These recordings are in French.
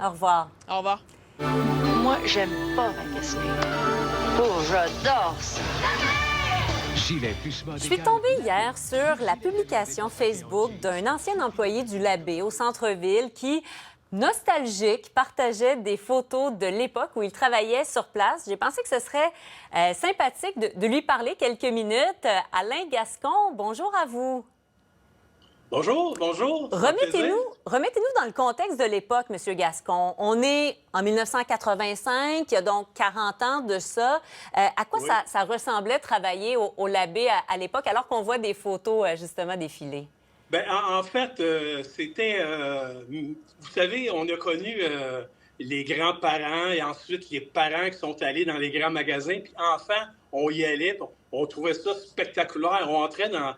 Au revoir. Au revoir. Moi, j'aime pas magasiner. Oh, j'adore ça. Je suis tombée hier sur la publication Facebook d'un ancien employé du Labbé au centre-ville qui, nostalgique, partageait des photos de l'époque où il travaillait sur place. J'ai pensé que ce serait sympathique de lui parler quelques minutes. Alain Gascon, bonjour à vous. Bonjour, bonjour. Remettez-nous dans le contexte de l'époque, M. Gascon. On est en 1985, il y a donc 40 ans de ça. À quoi Oui. ça ressemblait travailler au Labbé à l'époque, alors qu'on voit des photos, justement, défiler? Ben, en fait, c'était, vous savez, on a connu les grands-parents et ensuite les parents qui sont allés dans les grands magasins. Puis enfant, on y allait, puis on trouvait ça spectaculaire. On entrait dans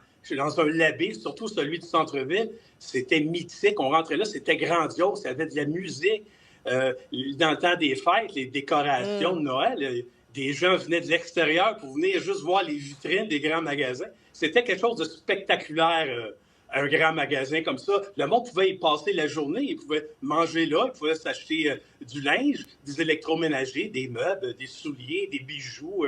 un Labbé, surtout celui du centre-ville. C'était mythique. On rentrait là, c'était grandiose. Ça avait de la musique. Dans le temps des fêtes, les décorations de Noël, des gens venaient de l'extérieur pour venir juste voir les vitrines des grands magasins. C'était quelque chose de spectaculaire. Un grand magasin comme ça. Le monde pouvait y passer la journée, il pouvait manger là, il pouvait s'acheter du linge, des électroménagers, des meubles, des souliers, des bijoux.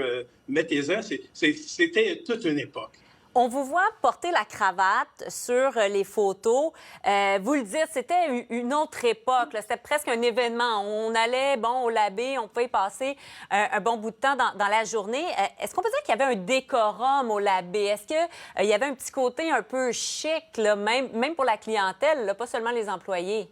Mettez-en, c'était toute une époque. On vous voit porter la cravate sur les photos. Vous le dites, c'était une autre époque. C'était presque un événement. On allait, au Labbé, on pouvait y passer un bon bout de temps dans la journée. Est-ce qu'on peut dire qu'il y avait un décorum au Labbé? Est-ce qu'il y avait un petit côté un peu chic, là, même pour la clientèle, là, pas seulement les employés?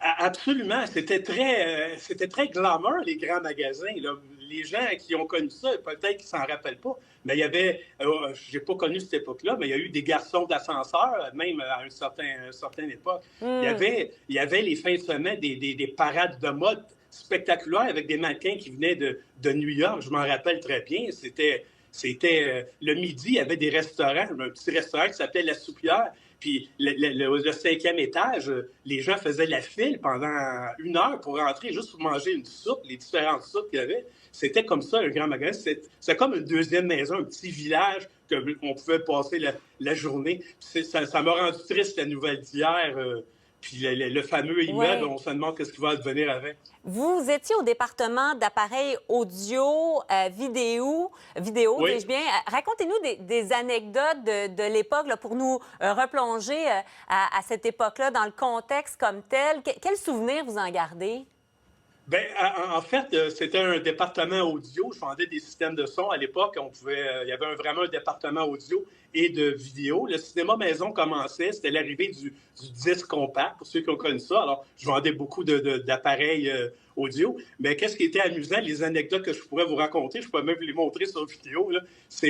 Absolument. C'était très glamour, les grands magasins, là. Les gens qui ont connu ça, peut-être qu'ils s'en rappellent pas, mais il y avait, j'ai pas connu cette époque-là, mais il y a eu des garçons d'ascenseur, même à une certaine époque. Il y avait les fins de semaine des parades de mode spectaculaires avec des mannequins qui venaient de New York. Je m'en rappelle très bien. C'était le midi, il y avait des restaurants, un petit restaurant qui s'appelait La Soupière. Puis le cinquième étage, les gens faisaient la file pendant 1 heure pour rentrer juste pour manger une soupe, les différentes soupes qu'il y avait. C'était comme ça, un grand magasin. C'est comme une deuxième maison, un petit village qu'on pouvait passer la journée. Ça m'a rendu triste, la nouvelle d'hier. Puis le fameux immeuble, on se demande qu'est-ce qui va advenir avec. Vous étiez au département d'appareils audio, vidéo, Oui. dis-je bien. Racontez-nous des anecdotes de l'époque là, pour nous replonger à cette époque-là dans le contexte comme tel. Quels souvenirs vous en gardez? Ben, en fait, c'était un département audio. Je vendais des systèmes de son. À l'époque, il y avait vraiment un département audio et de vidéo. Le cinéma maison commençait. C'était l'arrivée du disque compact, pour ceux qui ont connu ça. Alors, je vendais beaucoup d'appareils audio. Mais qu'est-ce qui était amusant, les anecdotes que je pourrais vous raconter, je pourrais même vous les montrer sur vidéo, là,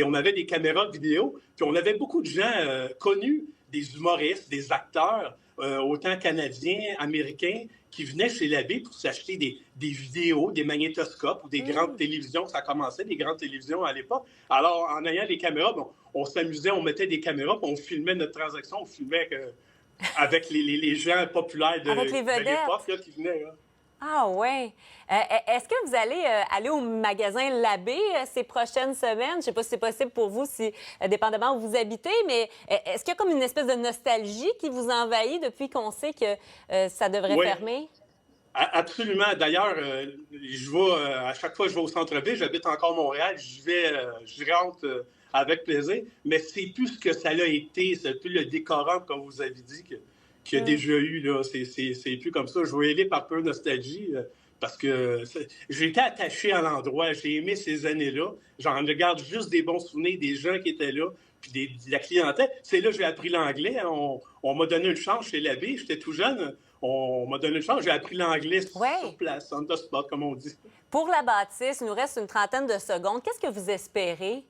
on avait des caméras vidéo, puis on avait beaucoup de gens connus, des humoristes, des acteurs, autant canadiens, américains, qui venaient chez Labbé pour s'acheter des vidéos, des magnétoscopes ou des grandes télévisions. Ça commençait, des grandes télévisions à l'époque. Alors, en ayant les caméras, on s'amusait, on mettait des caméras, puis on filmait notre transaction, on filmait avec les gens populaires de l'époque là, qui venaient. Là. Ah ouais. Est-ce que vous allez aller au magasin Labbé ces prochaines semaines? Je ne sais pas si c'est possible pour vous, dépendamment où vous habitez, mais est-ce qu'il y a comme une espèce de nostalgie qui vous envahit depuis qu'on sait que ça devrait fermer? Absolument. D'ailleurs, je vais à chaque fois que je vais au centre-ville, j'habite encore Montréal, je rentre avec plaisir, mais c'est plus ce que ça a été, c'est plus le décorum, comme vous avez dit, qu'il y a déjà eu, là. C'est plus comme ça. Je vais y aller par peu de nostalgie parce que j'ai été attaché à l'endroit. J'ai aimé ces années-là. J'en regarde juste des bons souvenirs, des gens qui étaient là, puis de la clientèle. C'est là que j'ai appris l'anglais. Hein. On m'a donné une chance chez Labbé. J'étais tout jeune. On m'a donné une chance. J'ai appris l'anglais sur place, on the spot, comme on dit. Pour la bâtisse, il nous reste une trentaine de secondes. Qu'est-ce que vous espérez?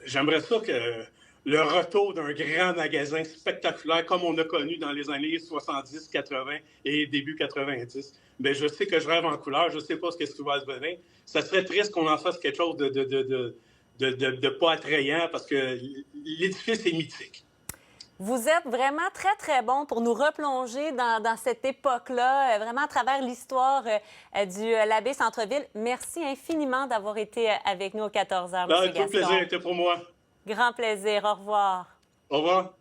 J'aimerais ça que le retour d'un grand magasin spectaculaire comme on a connu dans les années 70, 80 et début 90. Mais je sais que je rêve en couleur, je ne sais pas ce qui va advenir. Ça serait triste qu'on en fasse quelque chose de pas attrayant parce que l'édifice est mythique. Vous êtes vraiment très, très bon pour nous replonger dans cette époque-là, vraiment à travers l'histoire du Labbé Centre-Ville. Merci infiniment d'avoir été avec nous aux 14 heures, M. Gascon. Tout le plaisir était pour moi. Grand plaisir. Au revoir. Au revoir.